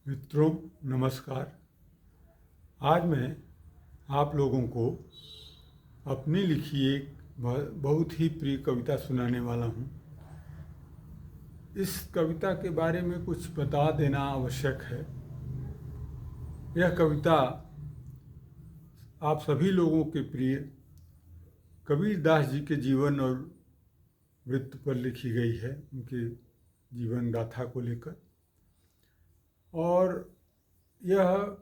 मित्रों नमस्कार। आज मैं आप लोगों को अपनी लिखी एक बहुत ही प्रिय कविता सुनाने वाला हूँ। इस कविता के बारे में कुछ बता देना आवश्यक है। यह कविता आप सभी लोगों के प्रिय कबीर दास जी के जीवन और वृत्त पर लिखी गई है, उनके जीवन गाथा को लेकर। और यह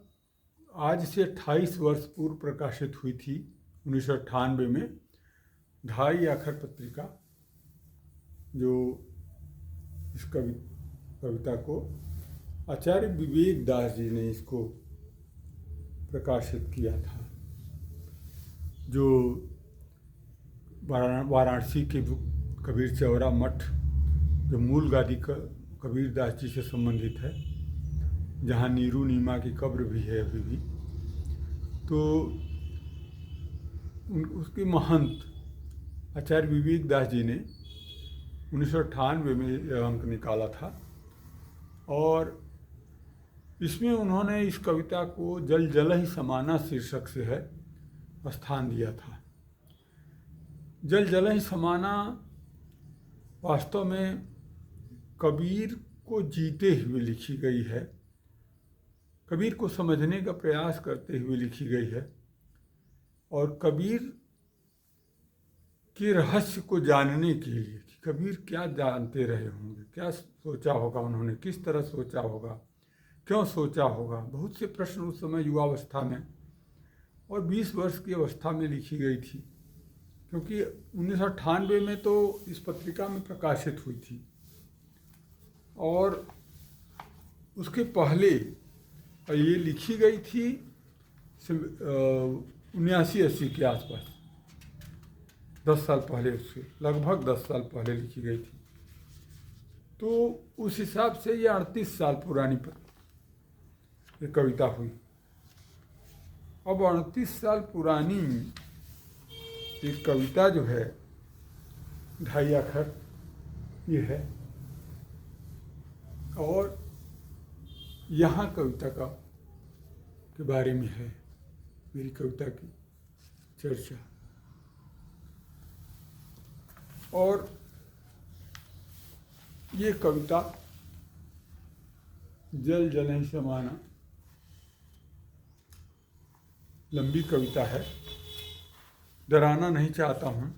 आज से 28 वर्ष पूर्व प्रकाशित हुई थी 1998 में ढाई आखर पत्रिका, जो इस कविता को आचार्य विवेक दास जी ने इसको प्रकाशित किया था, जो वाराणसी के कबीर चौरा मठ, जो मूल गादी कबीर दास जी से संबंधित है, जहाँ नीरू नीमा की कब्र भी है अभी भी। तो उसके महंत आचार्य विवेक दास जी ने 1998 में यह अंक निकाला था और इसमें उन्होंने इस कविता को जल जल ही समाना शीर्षक से है स्थान दिया था। जल जल ही समाना वास्तव में कबीर को जीते हुए लिखी गई है, कबीर को समझने का प्रयास करते हुए लिखी गई है और कबीर के रहस्य को जानने के लिए कि कबीर क्या जानते रहे होंगे, क्या सोचा होगा उन्होंने, किस तरह सोचा होगा, क्यों सोचा होगा। बहुत से प्रश्न उस समय युवावस्था में और 20 वर्ष की अवस्था में लिखी गई थी, क्योंकि 1998 में तो इस पत्रिका में प्रकाशित हुई थी और उसके पहले ये लिखी गई थी 79-80 के आसपास, 10 साल पहले, उससे लगभग 10 साल पहले लिखी गई थी। तो उस हिसाब से ये 38 साल पुरानी ये कविता हुई। अब 38 साल पुरानी ये कविता जो है ढाई आखर ये है और यहाँ कविता के बारे में है मेरी कविता की चर्चा। और ये कविता जल जल ही समाना लंबी कविता है, डराना नहीं चाहता हूँ,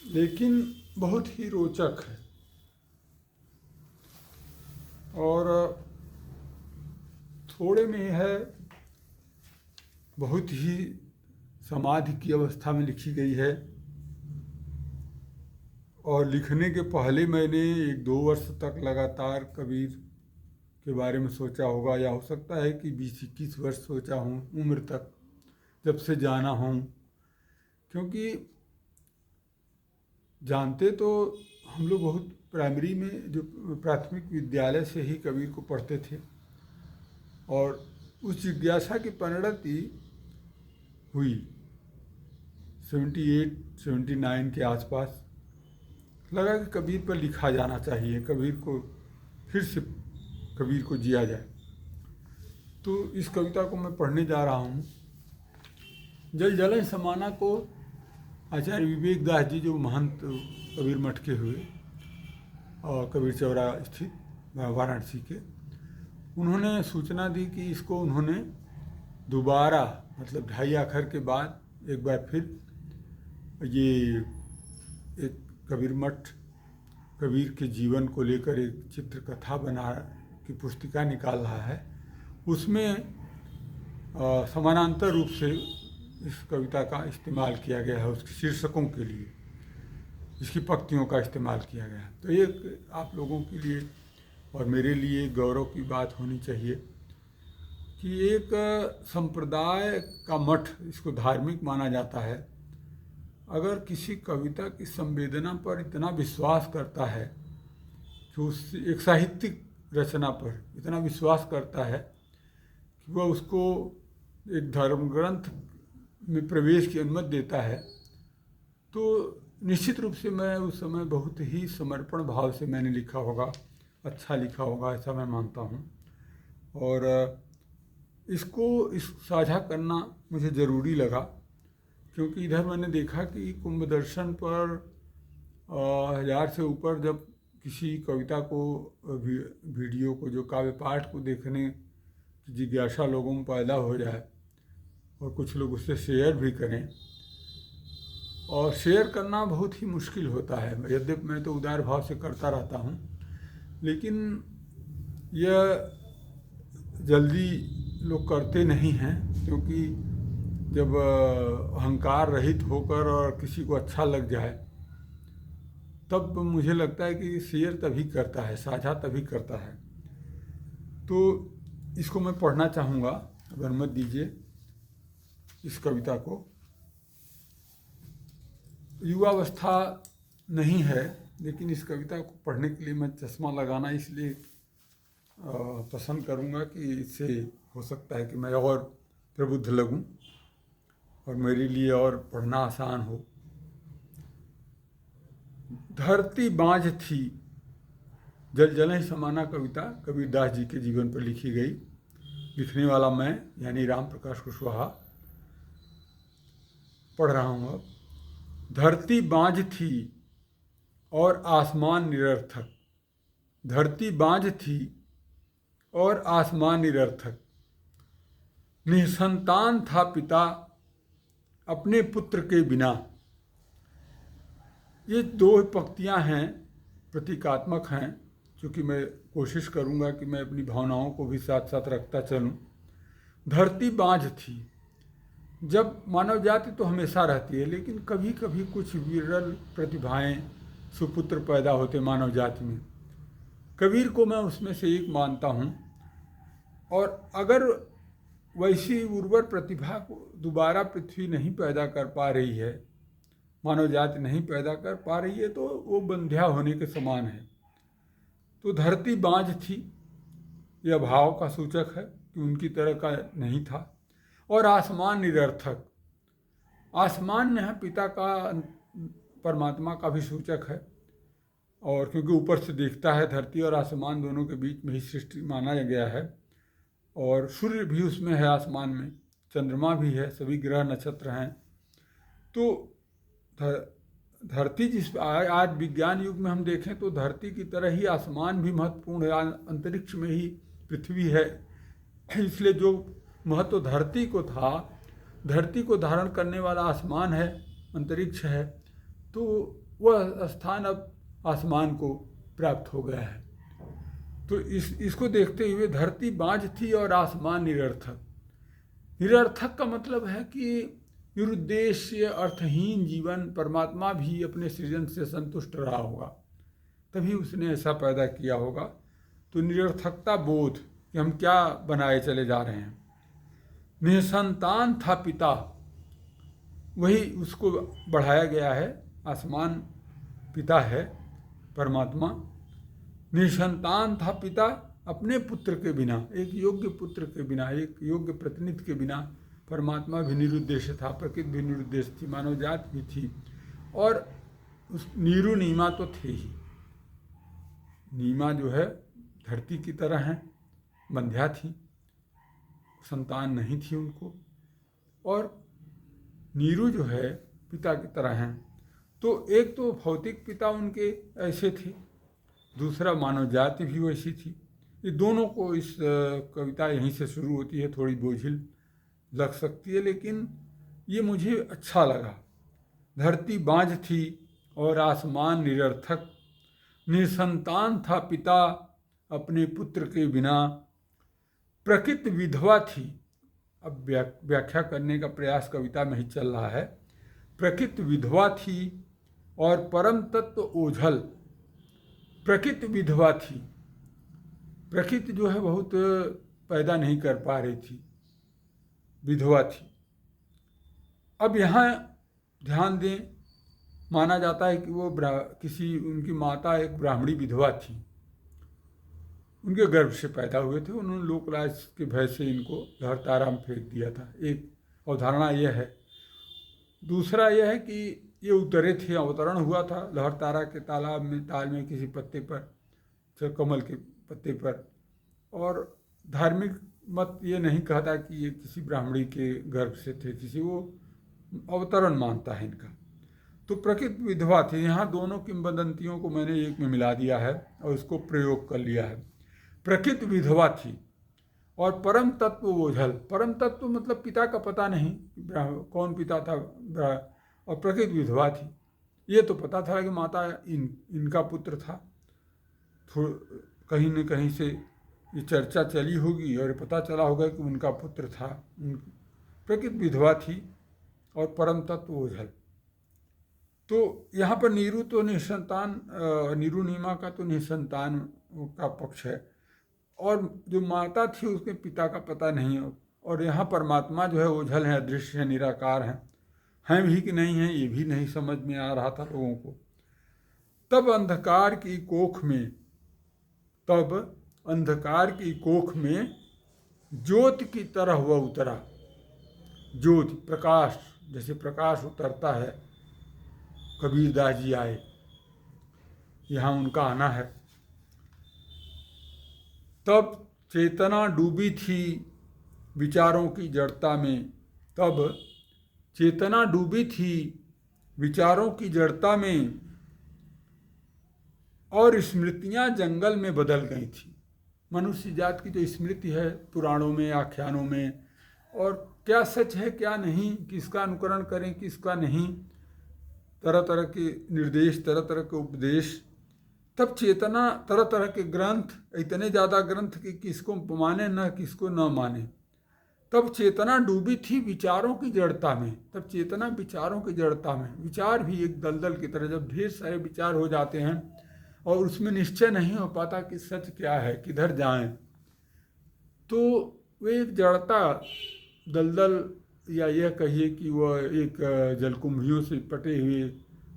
लेकिन बहुत ही रोचक है और थोड़े में है, बहुत ही समाधि की अवस्था में लिखी गई है। और लिखने के पहले मैंने 1-2 वर्ष तक लगातार कबीर के बारे में सोचा होगा, या हो सकता है कि 20-21 वर्ष सोचा हूँ, उम्र तक जब से जाना हूँ। क्योंकि जानते तो हम लोग बहुत प्राइमरी में, जो प्राथमिक विद्यालय से ही कबीर को पढ़ते थे और उस जिज्ञासा की परिणति हुई 78-79 के आसपास। लगा कि कबीर पर लिखा जाना चाहिए, कबीर को फिर से कबीर को जिया जाए। तो इस कविता को मैं पढ़ने जा रहा हूँ। जल जल ही समाना को आचार्य विवेक दास जी, जो महंत कबीर मठ के हुए और कबीर चौरा स्थित वाराणसी के, उन्होंने सूचना दी कि इसको उन्होंने दोबारा, मतलब ढाई आखर के बाद एक बार फिर ये एक कबीर मठ कबीर के जीवन को लेकर एक चित्रकथा बना की पुस्तिका निकाल रहा है। उसमें समानांतर रूप से इस कविता का इस्तेमाल किया गया है, उसके शीर्षकों के लिए इसकी पंक्तियों का इस्तेमाल किया गया है। तो ये आप लोगों के लिए और मेरे लिए गौरव की बात होनी चाहिए कि एक संप्रदाय का मठ, इसको धार्मिक माना जाता है, अगर किसी कविता की संवेदना पर इतना विश्वास करता है कि उस एक साहित्यिक रचना पर इतना विश्वास करता है कि वह उसको एक धर्म ग्रंथ में प्रवेश की अनुमति देता है, तो निश्चित रूप से मैं उस समय बहुत ही समर्पण भाव से मैंने लिखा होगा अच्छा लिखा होगा, ऐसा मैं मानता हूँ। और इस साझा करना मुझे ज़रूरी लगा, क्योंकि इधर मैंने देखा कि कुंभ दर्शन पर 1000 से ऊपर जब किसी कविता को वीडियो को, जो काव्य पाठ को देखने की जिज्ञासा लोगों में पैदा हो जाए और कुछ लोग उससे शेयर भी करें, और शेयर करना बहुत ही मुश्किल होता है। यद्यपि मैं तो उदार भाव से करता रहता हूँ, लेकिन यह जल्दी लोग करते नहीं हैं, क्योंकि जब अहंकार रहित होकर और किसी को अच्छा लग जाए, तब मुझे लगता है कि शेयर तभी करता है, साझा तभी करता है। तो इसको मैं पढ़ना चाहूँगा, अगर मत दीजिए इस कविता को। युवावस्था नहीं है, लेकिन इस कविता को पढ़ने के लिए मैं चश्मा लगाना इसलिए पसंद करूँगा कि इससे हो सकता है कि मैं और प्रबुद्ध लगूं और मेरे लिए और पढ़ना आसान हो। धरती बाँझ थी, जल जल ही समाना कविता कबीर दास जी के जीवन पर लिखी गई। लिखने वाला मैं यानी राम प्रकाश कुशवाहा पढ़ रहा हूँ अब। धरती बाँझ थी और आसमान निरर्थक, धरती बाँझ थी और आसमान निरर्थक, निसंतान था पिता अपने पुत्र के बिना। ये दो पंक्तियाँ हैं, प्रतीकात्मक हैं, क्योंकि मैं कोशिश करूँगा कि मैं अपनी भावनाओं को भी साथ साथ रखता चलूँ। धरती बाँझ थी, जब मानव जाति तो हमेशा रहती है, लेकिन कभी कभी कुछ विरल प्रतिभाएं सुपुत्र पैदा होते मानव जाति में। कबीर को मैं उसमें से एक मानता हूँ। और अगर वैसी उर्वर प्रतिभा को दोबारा पृथ्वी नहीं पैदा कर पा रही है, मानव जाति नहीं पैदा कर पा रही है, तो वो बंध्या होने के समान है। तो धरती बाँझ थी, यह भाव का सूचक है कि उनकी तरह का नहीं था। और आसमान निरर्थक, आसमान यहाँ पिता का, परमात्मा का भी सूचक है। और क्योंकि ऊपर से देखता है, धरती और आसमान दोनों के बीच में ही सृष्टि माना गया है। और सूर्य भी उसमें है, आसमान में चंद्रमा भी है, सभी ग्रह नक्षत्र हैं। तो धरती जिस आज विज्ञान युग में हम देखें तो धरती की तरह ही आसमान भी महत्वपूर्ण है। अंतरिक्ष में ही पृथ्वी है, इसलिए जो महत्व धरती को था, धरती को धारण करने वाला आसमान है, अंतरिक्ष है, तो वह स्थान अब आसमान को प्राप्त हो गया है। तो इसको देखते हुए धरती बाँझ थी और आसमान निरर्थक। निरर्थक का मतलब है कि निरुद्देश्य अर्थहीन जीवन, परमात्मा भी अपने सृजन से संतुष्ट रहा होगा, तभी उसने ऐसा पैदा किया होगा। तो निरर्थकता बोध कि हम क्या बनाए चले जा रहे हैं। निसंतान था पिता, वही उसको बढ़ाया गया है, आसमान पिता है परमात्मा। निसंतान था पिता अपने पुत्र के बिना, एक योग्य पुत्र के बिना, एक योग्य प्रतिनिधि के बिना। परमात्मा भी निरुद्देश्य था, प्रकृति भी निरुद्देश्य थी, मानव जाति भी थी, और उस नीरू नीमा तो थे ही। नीमा जो है धरती की तरह हैं, बंध्या थी, संतान नहीं थी उनको, और नीरू जो है पिता की तरह हैं। तो एक तो भौतिक पिता उनके ऐसे थे, दूसरा मानव जाति भी वैसी थी। ये दोनों को, इस कविता यहीं से शुरू होती है, थोड़ी बोझिल लग सकती है, लेकिन ये मुझे अच्छा लगा। धरती बाँझ थी और आसमान निरर्थक, निसंतान था पिता अपने पुत्र के बिना, प्रकृति विधवा थी। अब व्याख्या करने का प्रयास कविता में ही चल रहा है। प्रकृति विधवा थी और परम तत्व ओझल। प्रकृति विधवा थी, प्रकृति जो है बहुत पैदा नहीं कर पा रही थी, विधवा थी। अब यहाँ ध्यान दें, माना जाता है कि वो किसी, उनकी माता एक ब्राह्मणी विधवा थी, उनके गर्भ से पैदा हुए थे, उन्होंने लोकलाज के भय से इनको लहरतारा में फेंक दिया था। एक अवधारणा यह है। दूसरा यह है कि ये उतरे थे, अवतरण हुआ था लहरतारा के तालाब में, ताल में किसी पत्ते पर, कमल के पत्ते पर। और धार्मिक मत ये नहीं कहता कि ये किसी ब्राह्मणी के गर्भ से थे, किसी वो अवतरण मानता है इनका। तो प्रकृति विधवा थी। यहाँ दोनों किंवदंतियों को मैंने एक में मिला दिया है और उसको प्रयोग कर लिया है। प्रकृति विधवा थी और परम तत्व ओझल। परम तत्व मतलब पिता का पता नहीं, कौन पिता था, और प्रकृति विधवा थी। ये तो पता था कि माता इनका पुत्र था, कहीं न कहीं से ये चर्चा चली होगी और पता चला होगा कि उनका पुत्र था। प्रकृति विधवा थी और परम तत्व ओझल। तो यहाँ पर नीरू तो निसंतान, नीरू नीमा का तो निसंतान का पक्ष है, और जो माता थी उसके पिता का पता नहीं हो। और यहाँ परमात्मा जो है ओझल है, अदृश्य है, निराकार हैं भी कि नहीं हैं ये भी नहीं समझ में आ रहा था लोगों को। तब अंधकार की कोख में ज्योति की तरह वह उतरा। ज्योति, प्रकाश, जैसे प्रकाश उतरता है। कबीरदास जी आए, यहाँ उनका आना है। तब चेतना डूबी थी विचारों की जड़ता में। तब चेतना डूबी थी विचारों की जड़ता में और स्मृतियाँ जंगल में बदल गई थी। मनुष्य जात की जो स्मृति है पुराणों में, आख्यानों में, और क्या सच है क्या नहीं, किसका अनुकरण करें किसका नहीं, तरह तरह के निर्देश, तरह तरह के उपदेश। तब चेतना, तरह तरह के ग्रंथ, इतने ज़्यादा ग्रंथ कि किसको माने न किसको न माने। तब चेतना डूबी थी विचारों की जड़ता में। तब चेतना विचारों की जड़ता में, विचार भी एक दलदल की तरह, जब ढेर सारे विचार हो जाते हैं और उसमें निश्चय नहीं हो पाता कि सच क्या है, किधर जाएं, तो वे एक जड़ता, दलदल, या यह कहिए कि वह एक जलकुंभियों से पटे हुए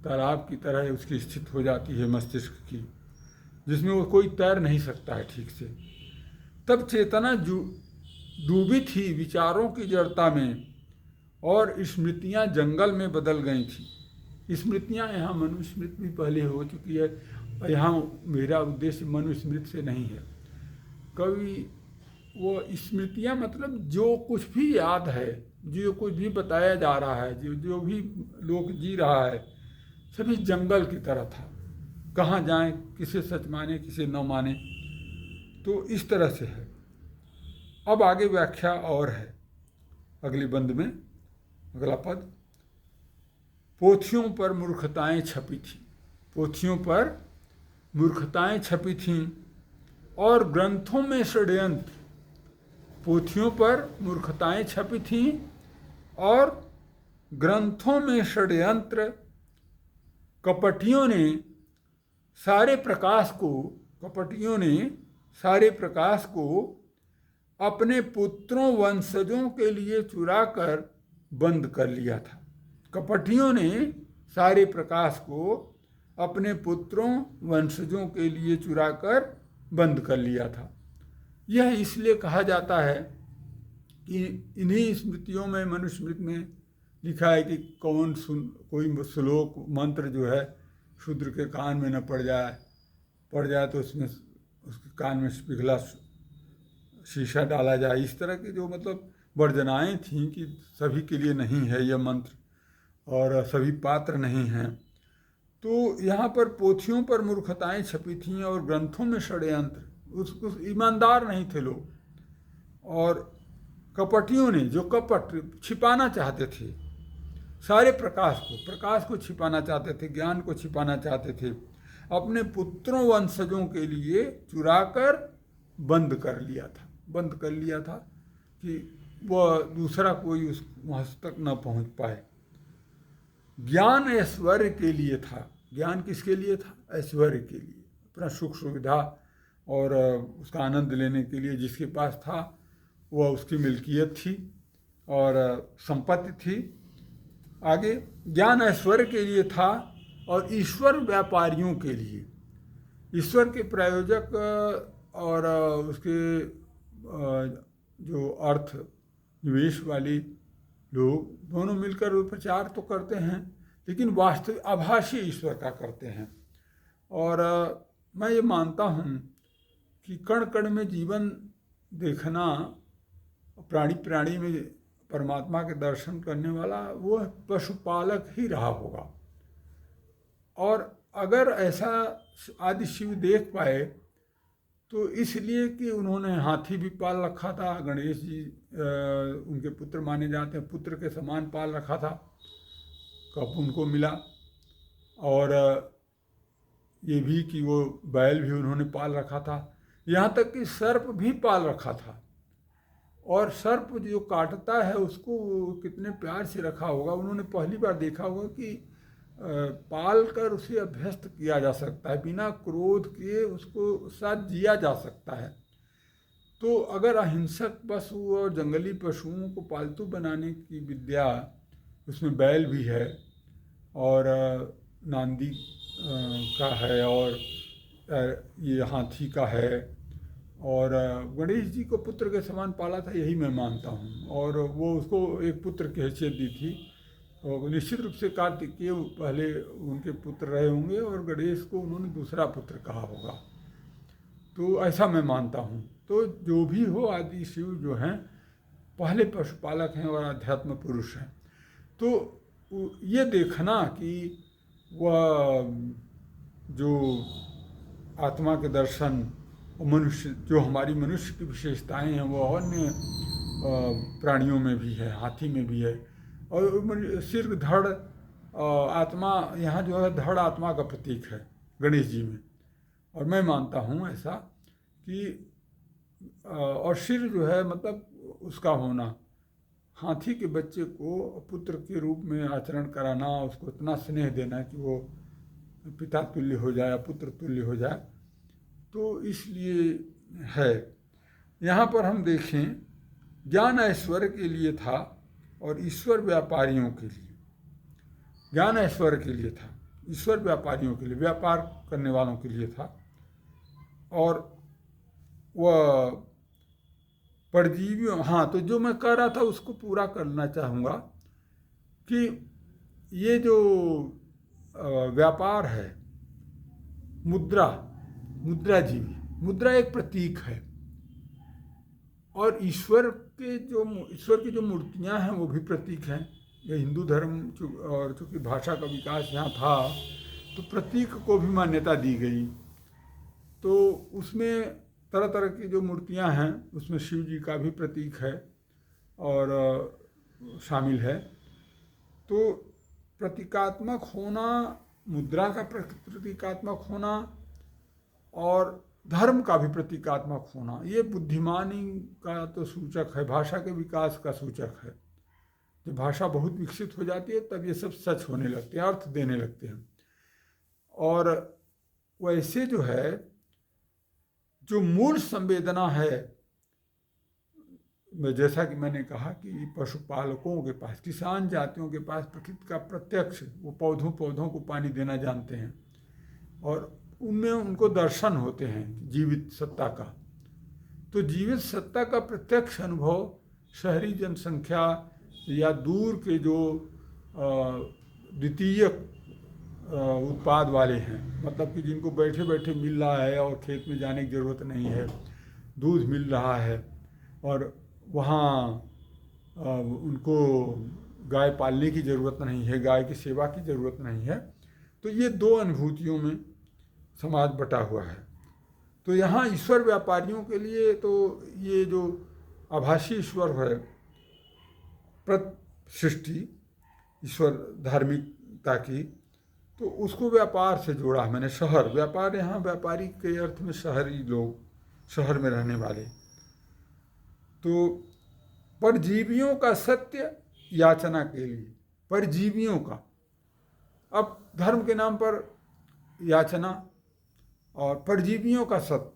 तालाब की तरह उसकी स्थिति हो जाती है मस्तिष्क की, जिसमें वो कोई तैर नहीं सकता है ठीक से। तब चेतना डूबी थी विचारों की जड़ता में और स्मृतियाँ जंगल में बदल गई थी। स्मृतियाँ, यहाँ मनुस्मृति भी पहले हो चुकी है, यहाँ मेरा उद्देश्य मनुस्मृति से नहीं है। कवि वो स्मृतियाँ मतलब जो कुछ भी याद है, जो कुछ भी बताया जा रहा है, जो भी लोग जी रहा है, सभी जंगल की तरह था। कहाँ जाएं, किसे सच माने किसे न माने, तो इस तरह से है। अब आगे व्याख्या और है अगले बंद में, अगला पद। पोथियों पर मूर्खताएं छपी थी। पोथियों पर मूर्खताएं छपी थीं और ग्रंथों में षड्यंत्र। पोथियों पर मूर्खताएं छपी थीं और ग्रंथों में षड्यंत्र। कपटियों ने सारे प्रकाश को अपने पुत्रों वंशजों के लिए चुराकर बंद कर लिया था। कपटियों ने सारे प्रकाश को अपने पुत्रों वंशजों के लिए चुराकर बंद कर लिया था। यह इसलिए कहा जाता है कि इन्हीं स्मृतियों में, मनुस्मृति में लिखा है कि कोई श्लोक, मंत्र जो है शूद्र के कान में न पड़ जाए तो उसमें उसके कान में पिघला शीशा डाला जाए। इस तरह की जो मतलब वर्जनाएँ थीं कि सभी के लिए नहीं है यह मंत्र और सभी पात्र नहीं हैं। तो यहाँ पर पोथियों पर मूर्खताएं छपी थीं और ग्रंथों में षड्यंत्र। उसको ईमानदार नहीं थे लोग, और कपटियों ने जो कपट छिपाना चाहते थे, सारे प्रकाश को छिपाना चाहते थे, ज्ञान को छिपाना चाहते थे, अपने पुत्रों वंशजों के लिए चुराकर बंद कर लिया था कि वह दूसरा कोई उस वहाँ तक न पहुँच पाए। ज्ञान ऐश्वर्य के लिए था। ज्ञान किसके लिए था? ऐश्वर्य के लिए, अपना सुख सुविधा और उसका आनंद लेने के लिए। जिसके पास था वह उसकी मिल्कियत थी और संपत्ति थी। आगे, ज्ञान ऐश्वर्य के लिए था और ईश्वर व्यापारियों के लिए। ईश्वर के प्रायोजक और उसके जो अर्थ निवेश वाली लोग दोनों मिलकर प्रचार तो करते हैं, लेकिन वास्तविक आभासी ईश्वर का करते हैं। और मैं ये मानता हूँ कि कण कण में जीवन देखना, प्राणी प्राणी में परमात्मा के दर्शन करने वाला वो पशुपालक ही रहा होगा। और अगर ऐसा आदि शिव देख पाए तो इसलिए कि उन्होंने हाथी भी पाल रखा था, गणेश जी उनके पुत्र माने जाते हैं, पुत्र के समान पाल रखा था, कब उनको मिला। और ये भी कि वो बैल भी उन्होंने पाल रखा था, यहाँ तक कि सर्प भी पाल रखा था। और सर्प जो काटता है उसको कितने प्यार से रखा होगा। उन्होंने पहली बार देखा होगा कि पाल कर उसे अभ्यस्त किया जा सकता है, बिना क्रोध के उसको साथ जिया जा सकता है। तो अगर अहिंसक पशु और जंगली पशुओं को पालतू बनाने की विद्या, उसमें बैल भी है और नांदी का है और ये हाथी का है, और गणेश जी को पुत्र के समान पाला था, यही मैं मानता हूँ। और वो उसको एक पुत्र की हैसियत दी थी, और निश्चित रूप से कार्तिकेय पहले उनके पुत्र रहे होंगे और गणेश को उन्होंने दूसरा पुत्र कहा होगा। तो ऐसा मैं मानता हूँ। तो जो भी हो, आदि शिव जो हैं पहले पशुपालक हैं और अध्यात्म पुरुष हैं। तो ये देखना कि वह जो आत्मा के दर्शन, मनुष्य जो हमारी मनुष्य की विशेषताएं हैं वो अन्य प्राणियों में भी है, हाथी में भी है। और सिर धड़ आत्मा, यहाँ जो है धड़ आत्मा का प्रतीक है गणेश जी में, और मैं मानता हूँ ऐसा कि और सिर जो है मतलब उसका होना, हाथी के बच्चे को पुत्र के रूप में आचरण कराना, उसको इतना स्नेह देना कि वो पिता तुल्य हो जाए, पुत्र तुल्य हो जाए, तो इसलिए है। यहाँ पर हम देखें, ज्ञान ऐश्वर्य के लिए था और ईश्वर व्यापारियों के लिए। ज्ञान ऐश्वर्य के लिए था, ईश्वर व्यापारियों के लिए, व्यापार करने वालों के लिए था। और वह परजीवियों, हाँ, तो जो मैं कह रहा था उसको पूरा करना चाहूँगा कि ये जो व्यापार है, मुद्रा, मुद्रा जीवी, मुद्रा एक प्रतीक है, और ईश्वर की जो मूर्तियां हैं वो भी प्रतीक हैं। ये हिंदू धर्म और चूँकि भाषा का विकास यहाँ था तो प्रतीक को भी मान्यता दी गई। तो उसमें तरह तरह की जो मूर्तियां हैं उसमें शिव जी का भी प्रतीक है और शामिल है। तो प्रतीकात्मक होना, मुद्रा का प्रतीकात्मक होना और धर्म का भी प्रतीकात्मक होना, ये बुद्धिमानी का तो सूचक है, भाषा के विकास का सूचक है। जब भाषा बहुत विकसित हो जाती है तब ये सब सच होने लगते हैं, अर्थ देने लगते हैं। और वैसे जो है, जो मूल संवेदना है, जैसा कि मैंने कहा कि पशुपालकों के पास, किसान जातियों के पास प्रकृति का प्रत्यक्ष, वो पौधों को पानी देना जानते हैं और उनमें उनको दर्शन होते हैं जीवित सत्ता का। तो जीवित सत्ता का प्रत्यक्ष अनुभव शहरी जनसंख्या या दूर के जो द्वितीय उत्पाद वाले हैं, मतलब कि जिनको बैठे बैठे मिल रहा है और खेत में जाने की ज़रूरत नहीं है, दूध मिल रहा है और वहाँ उनको गाय पालने की ज़रूरत नहीं है, गाय की सेवा की ज़रूरत नहीं है। तो ये दो अनुभूतियों में समाज बटा हुआ है। तो यहाँ ईश्वर व्यापारियों के लिए तो ये जो आभासी ईश्वर है, सृष्टि ईश्वर धार्मिकता की, तो उसको व्यापार से जोड़ा है मैंने। शहर, व्यापार यहाँ व्यापारी के अर्थ में शहरी लोग, शहर में रहने वाले। तो परजीवियों का सत्य याचना के लिए, परजीवियों का, अब धर्म के नाम पर याचना, और परजीवियों का सत्य,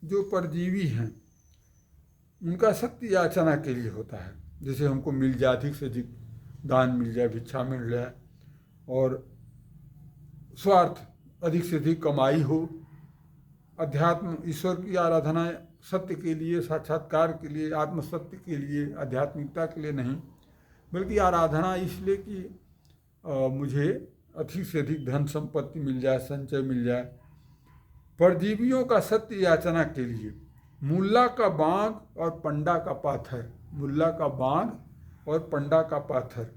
जो परजीवी हैं उनका सत्य याचना के लिए होता है। जैसे हमको मिल जाए, अधिक से अधिक दान मिल जाए, भिक्षा मिल जाए, और स्वार्थ, अधिक से अधिक कमाई हो। अध्यात्म, ईश्वर की आराधना सत्य के लिए, साक्षात्कार के लिए, आत्मसत्य के लिए, आध्यात्मिकता के लिए नहीं, बल्कि आराधना इसलिए कि मुझे अधिक से अधिक धन संपत्ति मिल जाए, संचय मिल जाए, परजीवियों का सत्य याचना के लिए मुल्ला का बांग और पंडा का पाथर, मुल्ला का बांग और पंडा का पाथर।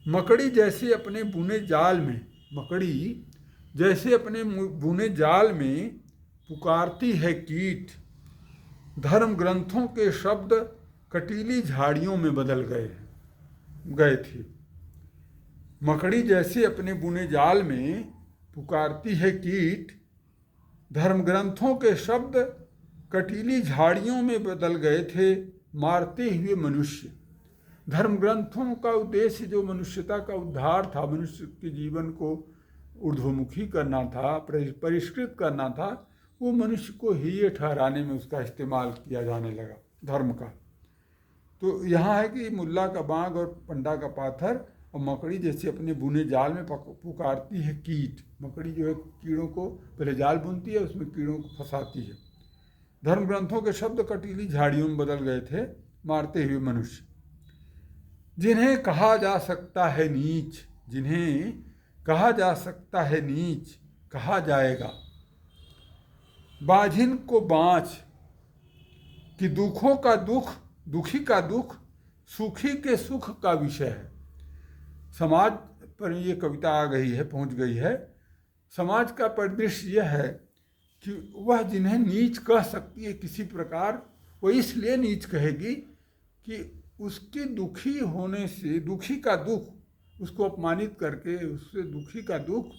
मकड़ी जैसे अपने बुने जाल में, मकड़ी जैसे अपने बुने जाल में पुकारती है कीट, धर्म ग्रंथों के शब्द कटीली झाड़ियों में बदल गए थे। मकड़ी जैसे अपने बुने जाल में पुकारती है कीट, धर्म ग्रंथों के शब्द कटीली झाड़ियों में बदल गए थे, मारते हुए मनुष्य। धर्म ग्रंथों का उद्देश्य जो मनुष्यता का उद्धार था, मनुष्य के जीवन को ऊर्ध्वमुखी करना था, परिष्कृत करना था, वो मनुष्य को हीन ठहराने में उसका इस्तेमाल किया जाने लगा धर्म का। तो यहाँ है कि मुल्ला का बांग और पंडा का पाथर, और मकड़ी जैसे अपने बुने जाल में पुकारती है कीट। मकड़ी जो है कीड़ों को पहले जाल बुनती है, उसमें कीड़ों को फंसाती है। धर्म ग्रंथों के शब्द कटीली झाड़ियों में बदल गए थे, मारते हुए मनुष्य। जिन्हें कहा जा सकता है नीच, जिन्हें कहा जा सकता है नीच, कहा जाएगा। बाझिन को बाँच कि दुखों का दुख, दुखी का दुख सुखी के सुख का विषय है। समाज पर ये कविता आ गई है, पहुंच गई है। समाज का परिदृश्य यह है कि वह जिन्हें नीच कह सकती है किसी प्रकार, वो इसलिए नीच कहेगी कि उसके दुखी होने से, दुखी का दुख, उसको अपमानित करके उससे दुखी का दुख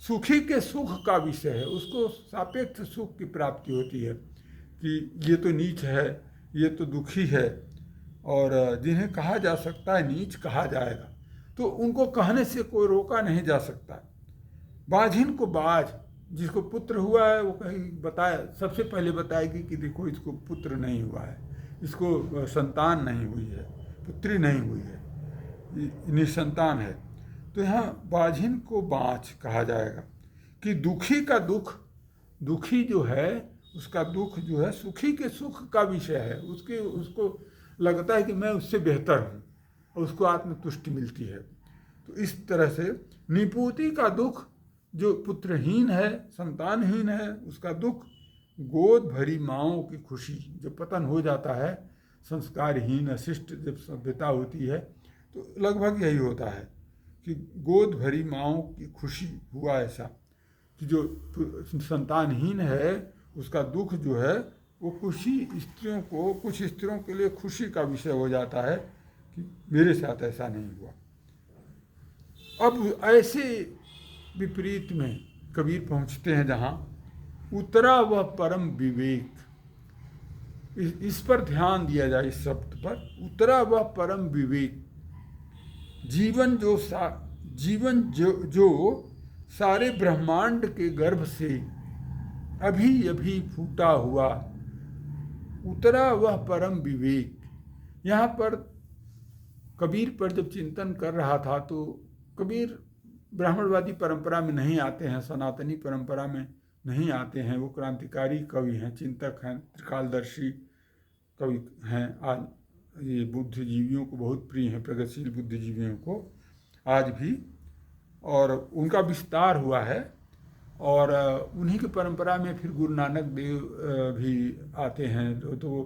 सुखी के सुख का विषय है। उसको सापेक्ष सुख की प्राप्ति होती है कि ये तो नीच है, ये तो दुखी है, और जिन्हें कहा जा सकता है नीच, कहा जाएगा। तो उनको कहने से कोई रोका नहीं जा सकता। बाझिन को बाज, जिसको पुत्र हुआ है वो कहीं बताया, सबसे पहले बताएगी कि देखो इसको पुत्र नहीं हुआ है, इसको संतान नहीं हुई है, पुत्री नहीं हुई है, निसंतान है। तो यहाँ बाझिन को बाँच कहा जाएगा कि दुखी का दुख, दुखी जो है उसका दुख जो है सुखी के सुख का विषय है। उसको लगता है कि मैं उससे बेहतर हूँ और उसको आत्मतुष्टि मिलती है। तो इस तरह से निपुति का दुख, जो पुत्रहीन है, संतानहीन है, उसका दुख। गोद भरी माँओं की खुशी, जब पतन हो जाता है, संस्कारहीन अशिष्ट जब सभ्यता होती है, तो लगभग यही होता है कि गोद भरी माँओं की खुशी हुआ ऐसा कि जो संतानहीन है उसका दुख जो है वो खुशी स्त्रियों को, कुछ स्त्रियों के लिए खुशी का विषय हो जाता है कि मेरे साथ ऐसा नहीं हुआ। अब ऐसे विपरीत में कबीर पहुँचते हैं जहाँ उतरा वह परम विवेक। इस पर ध्यान दिया जाए, इस शब्द पर, उतरा वह परम विवेक। जीवन जो सारे ब्रह्मांड के गर्भ से अभी अभी फूटा हुआ, उतरा वह परम विवेक। यहाँ पर कबीर पर जब चिंतन कर रहा था तो कबीर ब्राह्मणवादी परंपरा में नहीं आते हैं, सनातनी परंपरा में नहीं आते हैं। वो क्रांतिकारी कवि हैं, चिंतक हैं, त्रिकालदर्शी कवि हैं। आज ये बुद्धिजीवियों को बहुत प्रिय हैं, प्रगतिशील बुद्धिजीवियों को आज भी, और उनका विस्तार हुआ है। और उन्हीं की परंपरा में फिर गुरु नानक देव भी आते हैं। तो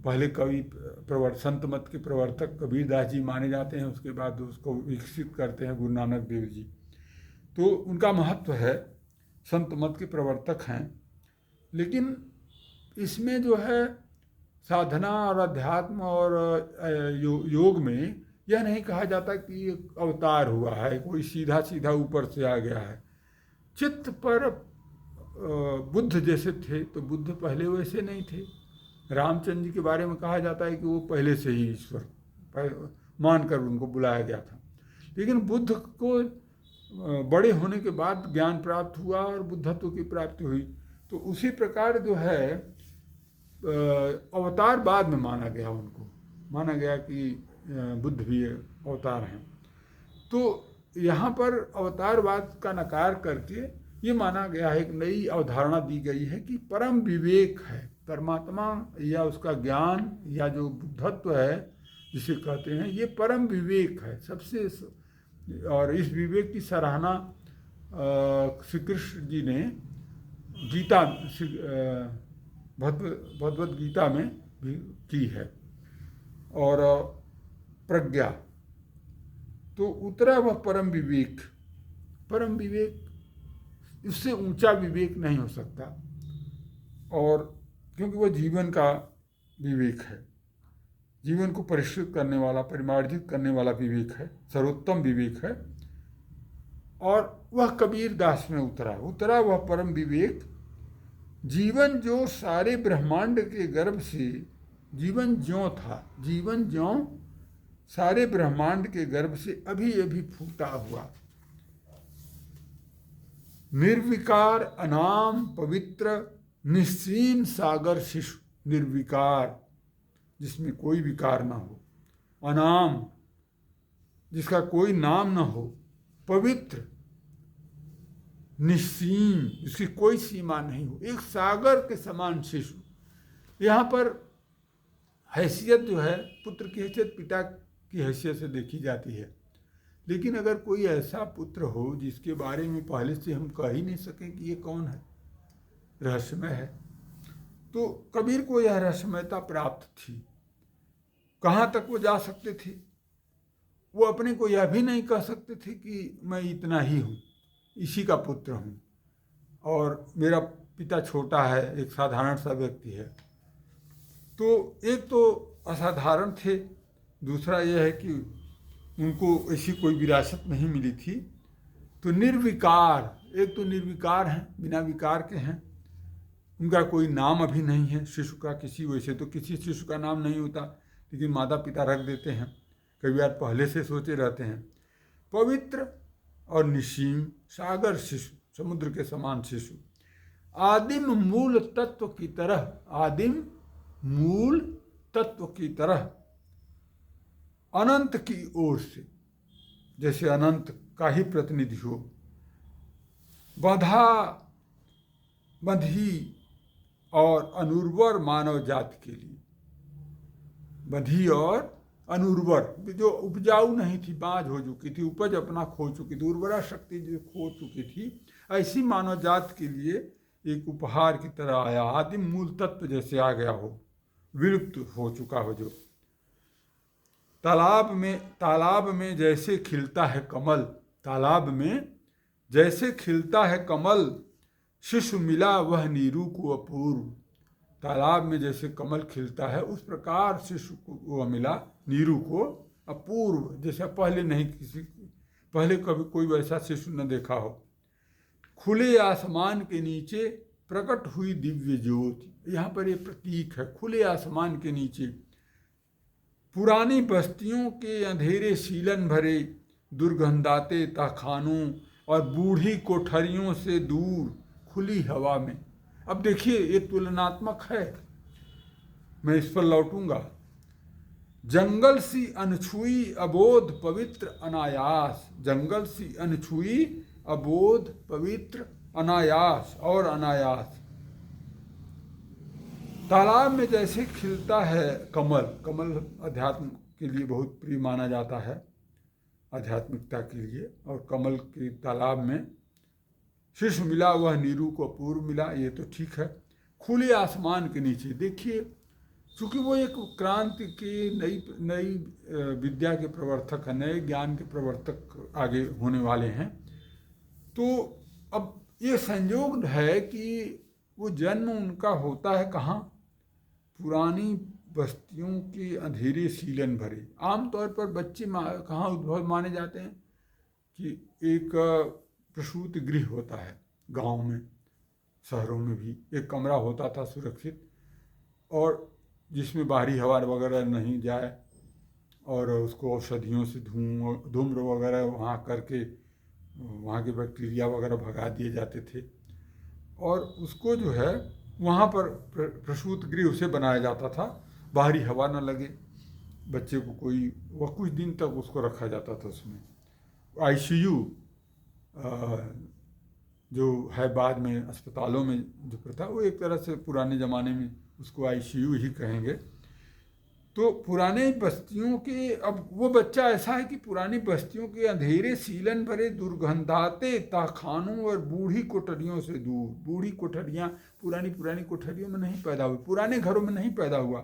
पहले कवि संत मत के प्रवर्तक कबीर दास जी माने जाते हैं, उसके बाद उसको विकसित करते हैं गुरु नानक देव जी। तो उनका महत्व है, संत मत के प्रवर्तक हैं। लेकिन इसमें जो है साधना और अध्यात्म और योग में यह नहीं कहा जाता कि अवतार हुआ है, कोई सीधा सीधा ऊपर से आ गया है। चित्त पर बुद्ध जैसे थे तो बुद्ध पहले वैसे नहीं थे। रामचंद्र जी के बारे में कहा जाता है कि वो पहले से ही ईश्वर मानकर उनको बुलाया गया था। लेकिन बुद्ध को बड़े होने के बाद ज्ञान प्राप्त हुआ और बुद्धत्व की प्राप्ति हुई। तो उसी प्रकार जो है अवतार बाद में माना गया, उनको माना गया कि बुद्ध भी अवतार हैं। तो यहाँ पर अवतारवाद का नकार करके ये माना गया है, एक नई अवधारणा दी गई है कि परम विवेक है परमात्मा, या उसका ज्ञान, या जो बुद्धत्व है जिसे कहते हैं, ये परम विवेक है सबसे। और इस विवेक की सराहना श्री कृष्ण जी ने गीता भगवद गीता में भी की है। और प्रज्ञा, तो उतरा वह परम विवेक। परम विवेक, इससे ऊंचा विवेक नहीं हो सकता, और क्योंकि वह जीवन का विवेक है, जीवन को परिष्कृत करने वाला, परिमार्जित करने वाला विवेक है, सर्वोत्तम विवेक है। और वह कबीर दास में उतरा वह परम विवेक। जीवन जो सारे ब्रह्मांड के गर्भ से, जीवन ज्यों था, जीवन ज्यों सारे ब्रह्मांड के गर्भ से अभी अभी फूटा हुआ, निर्विकार अनाम पवित्र निस्सीम सागर शिशु। निर्विकार, जिसमें कोई विकार ना हो, अनाम, जिसका कोई नाम ना हो, पवित्र, निस्सीम, जिसकी कोई सीमा नहीं हो, एक सागर के समान शिशु। यहाँ पर हैसियत जो है, पुत्र की हैसियत पिता की हैसियत से देखी जाती है। लेकिन अगर कोई ऐसा पुत्र हो जिसके बारे में पहले से हम कह ही नहीं सकें कि ये कौन है, रहस्यमय है, तो कबीर को यह रहस्यमयता प्राप्त थी। कहाँ तक वो जा सकते थे? वो अपने को यह भी नहीं कह सकते थे कि मैं इतना ही हूँ, इसी का पुत्र हूँ, और मेरा पिता छोटा है, एक साधारण सा व्यक्ति है। तो एक तो असाधारण थे, दूसरा यह है कि उनको ऐसी कोई विरासत नहीं मिली थी। तो निर्विकार, एक तो निर्विकार हैं, बिना विकार के हैं, उनका कोई नाम अभी नहीं है शिशु का। किसी वैसे तो किसी शिशु का नाम नहीं होता, लेकिन माता पिता रख देते हैं, कई बार पहले से सोचे रहते हैं। पवित्र और निसीम सागर शिशु, समुद्र के समान शिशु, आदिम मूल तत्व की तरह, आदिम मूल तत्व की तरह, अनंत की ओर से, जैसे अनंत का ही प्रतिनिधि हो, बंधी और अनुर्वर मानव जाति के लिए। बंधी और अनुर्वर, जो उपजाऊ नहीं थी, बाँझ हो चुकी थी, उपज अपना खो चुकी थी, उर्वरा शक्ति जो खो चुकी थी, ऐसी मानव जाति के लिए एक उपहार की तरह आया। आदिम मूल तत्व जैसे आ गया हो, विलुप्त हो चुका हो जो। तालाब में जैसे खिलता है कमल, तालाब में जैसे खिलता है कमल, शिशु मिला वह नीरू को अपूर्व। तालाब में जैसे कमल खिलता है, उस प्रकार शिशु को वह मिला, नीरू को अपूर्व, जैसा पहले कभी कोई वैसा शिशु न देखा हो। खुले आसमान के नीचे प्रकट हुई दिव्य ज्योति। यहाँ पर ये प्रतीक है, खुले आसमान के नीचे, पुरानी बस्तियों के अंधेरे शीलन भरे, दुर्गंधाते तहखानों और बूढ़ी कोठरियों से दूर खुली हवा में। अब देखिए, ये तुलनात्मक है, मैं इस पर लौटूंगा। जंगल सी अनछुई अबोध पवित्र अनायास, जंगल सी अनछुई अबोध पवित्र अनायास और अनायास। तालाब में जैसे खिलता है कमल, कमल अध्यात्म के लिए बहुत प्रिय माना जाता है, आध्यात्मिकता के लिए, और कमल के तालाब में शिशु मिला वह नीरू को अपूर्व मिला, ये तो ठीक है। खुले आसमान के नीचे देखिए, चूँकि वो एक क्रांति के नई विद्या के प्रवर्तक हैं, नए ज्ञान के प्रवर्तक आगे होने वाले हैं, तो अब ये संयोग है कि वो जन्म उनका होता है कहाँ? पुरानी बस्तियों के अंधेरे शीलन भरे। आमतौर पर बच्चे कहाँ उद्भव माने जाते हैं कि एक प्रसूति गृह होता है गांव में, शहरों में भी एक कमरा होता था सुरक्षित, और जिसमें बाहरी हवा वगैरह नहीं जाए, और उसको औषधियों से धूम्र वगैरह वहाँ करके वहाँ के बैक्टीरिया वगैरह भगा दिए जाते थे, और उसको जो है वहाँ पर प्रसूति गृह उसे बनाया जाता था, बाहरी हवा न लगे, बच्चे को कोई, वह कुछ दिन तक उसको रखा जाता था उसमें। आईसीयू जो है बाद में अस्पतालों में जो प्रथा, वो एक तरह से पुराने ज़माने में उसको आईसीयू ही कहेंगे। तो पुराने बस्तियों के, अब वो बच्चा ऐसा है कि पुरानी बस्तियों के अंधेरे सीलन भरे दुर्गंधाते तहखानों और बूढ़ी कोठरियों से दूर। बूढ़ी कोठरियाँ पुरानी पुरानी कोठरियों में नहीं पैदा हुई, पुराने घरों में नहीं पैदा हुआ,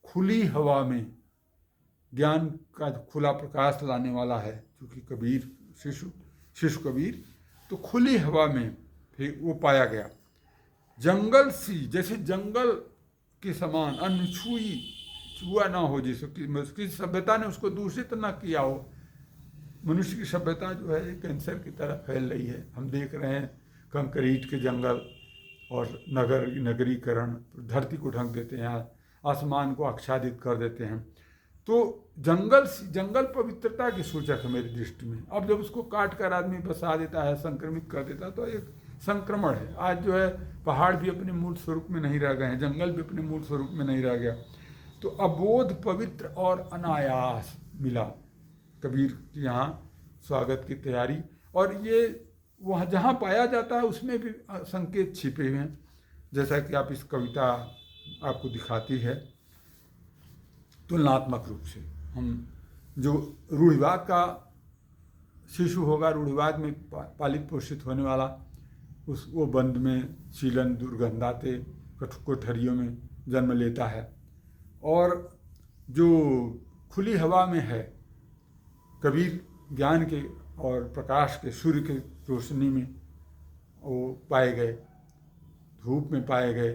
खुली हवा में ज्ञान का खुला प्रकाश लाने वाला है, क्योंकि कबीर शिशु कबीर, तो खुली हवा में फिर वो पाया गया। जंगल सी, जैसे जंगल के समान, छुआ ना हो, जैसे कि सभ्यता ने उसको दूषित ना किया हो। मनुष्य की सभ्यता जो है कैंसर की तरह फैल रही है। हम देख रहे हैं कंक्रीट के जंगल और नगरीकरण, धरती को ढक देते हैं, आसमान को आच्छादित कर देते हैं। तो जंगल पवित्रता की सूचक है मेरी दृष्टि में। अब जब उसको काट कर आदमी बसा देता है, संक्रमित कर देता है, तो एक संक्रमण है। आज जो है पहाड़ भी अपने मूल स्वरूप में नहीं रह गए हैं, जंगल भी अपने मूल स्वरूप में नहीं रह गया। तो अबोध, पवित्र और अनायास मिला कबीर की यहाँ स्वागत की तैयारी। और ये वहाँ जहाँ पाया जाता है उसमें भी संकेत छिपे हुए हैं, जैसा कि आप इस कविता आपको दिखाती है। तुलनात्मक रूप से हम जो रूढ़िवाद का शिशु होगा, रूढ़िवाद में पालित पोषित होने वाला, वो बंद में सीलन दुर्गंधाते कोठरियों में जन्म लेता है, और जो खुली हवा में है कबीर ज्ञान के और प्रकाश के, सूर्य के रोशनी में वो पाए गए, धूप में पाए गए,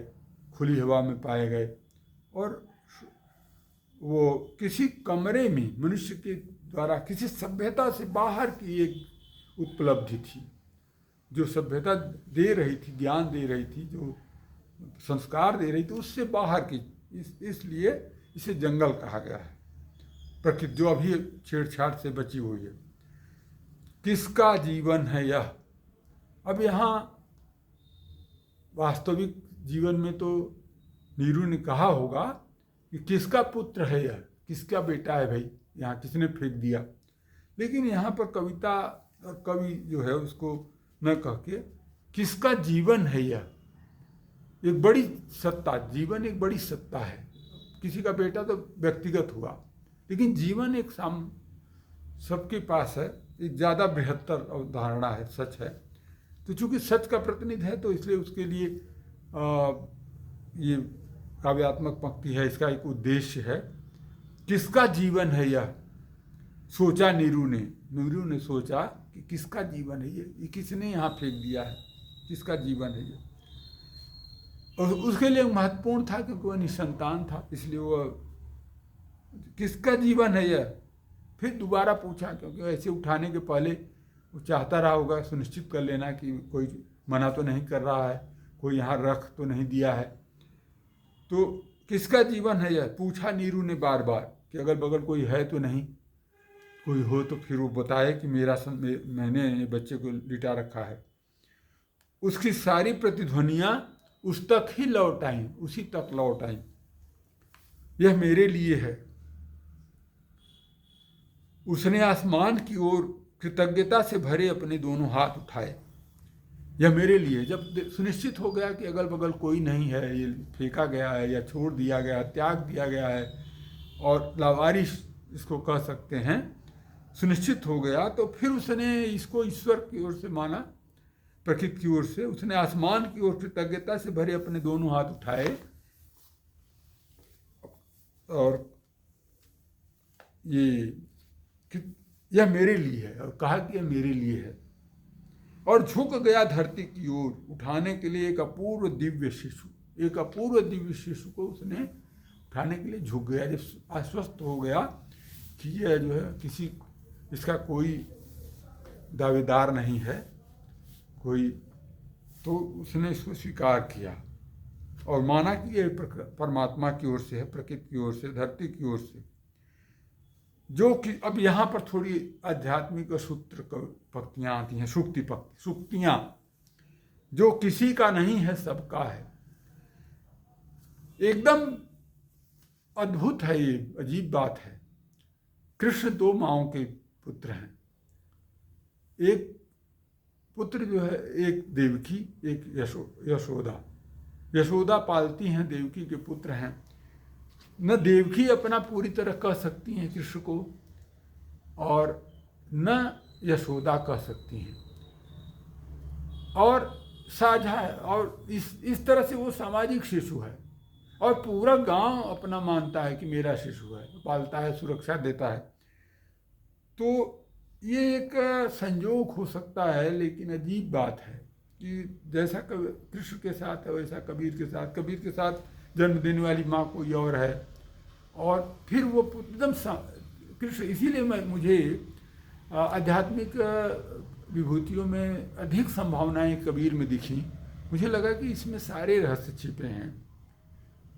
खुली हवा में पाए गए। और वो किसी कमरे में मनुष्य के द्वारा किसी सभ्यता से बाहर की एक उपलब्धि थी, जो सभ्यता दे रही थी, ज्ञान दे रही थी, जो संस्कार दे रही थी, उससे बाहर की। इसलिए इसे जंगल कहा गया है, प्रकृति जो अभी छेड़छाड़ से बची हुई है। किसका जीवन है यह? अब यहाँ वास्तविक जीवन में तो नीरू ने कहा होगा कि किसका पुत्र है यह, किसका बेटा है भाई, यहाँ किसने फेंक दिया। लेकिन यहाँ पर कविता और कवि जो है उसको न कह के किसका जीवन है यह, एक बड़ी सत्ता, जीवन एक बड़ी सत्ता है। किसी का बेटा तो व्यक्तिगत हुआ, लेकिन जीवन एक सबके पास है, एक ज़्यादा बृहत्तर अवधारणा है, सच है। तो चूंकि सच का प्रतिनिधि है तो इसलिए उसके लिए ये काव्यात्मक पंक्ति है, इसका एक उद्देश्य है। किसका जीवन है यह, सोचा नीरू ने सोचा कि किसका जीवन है ये किसने यहाँ फेंक दिया है, किसका जीवन है ये। और उसके लिए महत्वपूर्ण था क्योंकि वह निसंतान था, इसलिए वह किसका जीवन है यह फिर दोबारा पूछा, क्योंकि ऐसे उठाने के पहले वो चाहता रहा होगा सुनिश्चित कर लेना कि कोई मना तो नहीं कर रहा है, कोई यहाँ रख तो नहीं दिया है। तो किसका जीवन है यह पूछा नीरू ने बार बार, कि अगल बगल कोई है तो नहीं, कोई हो तो फिर वो बताए कि मैंने बच्चे को लिटा रखा है। उसकी सारी प्रतिध्वनियाँ उस तक ही लौट आईं, उसी तक लौट आईं, यह मेरे लिए है। उसने आसमान की ओर कृतज्ञता से भरे अपने दोनों हाथ उठाए, यह मेरे लिए। जब सुनिश्चित हो गया कि अगल बगल कोई नहीं है, ये फेंका गया है या छोड़ दिया गया, त्याग दिया गया है और लावारिस इसको कह सकते हैं, सुनिश्चित हो गया, तो फिर उसने इसको ईश्वर की ओर से माना, प्रकृति की ओर से। उसने आसमान की ओर कृतज्ञता से भरे अपने दोनों हाथ उठाए और यह मेरे लिए है, और कहा कि यह मेरे लिए है, और झुक गया धरती की ओर उठाने के लिए एक अपूर्व दिव्य शिशु को उसने उठाने के लिए झुक गया। जब आश्वस्त हो गया कि यह जो है किसी, इसका कोई दावेदार नहीं है कोई, तो उसने इसको स्वीकार किया और माना कि यह परमात्मा की ओर से है, प्रकृति की ओर से, धरती की ओर से। जो कि अब यहाँ पर थोड़ी आध्यात्मिक सूत्र पंक्तियाँ आती हैं, सूक्तियाँ, जो किसी का नहीं है सबका है। एकदम अद्भुत है ये, अजीब बात है। कृष्ण 2 माँओं के पुत्र हैं, एक पुत्र जो है, एक देवकी, एक यशोदा। यशोदा पालती हैं, देवकी के पुत्र हैं। न देवकी अपना पूरी तरह कह सकती हैं कृष्ण को, और न यशोदा कह सकती हैं, और साझा है। और इस तरह से वो सामाजिक शिशु है, और पूरा गांव अपना मानता है कि मेरा शिशु है, पालता है, सुरक्षा देता है। तो ये एक संयोग हो सकता है, लेकिन अजीब बात है कि जैसा कृष्ण के साथ है वैसा कबीर के साथ, कबीर के साथ जन्म देने वाली माँ कोई और है, और फिर वो एकदम कृष्ण। इसीलिए मुझे आध्यात्मिक विभूतियों में अधिक संभावनाएं कबीर में दिखी। मुझे लगा कि इसमें सारे रहस्य छिपे हैं।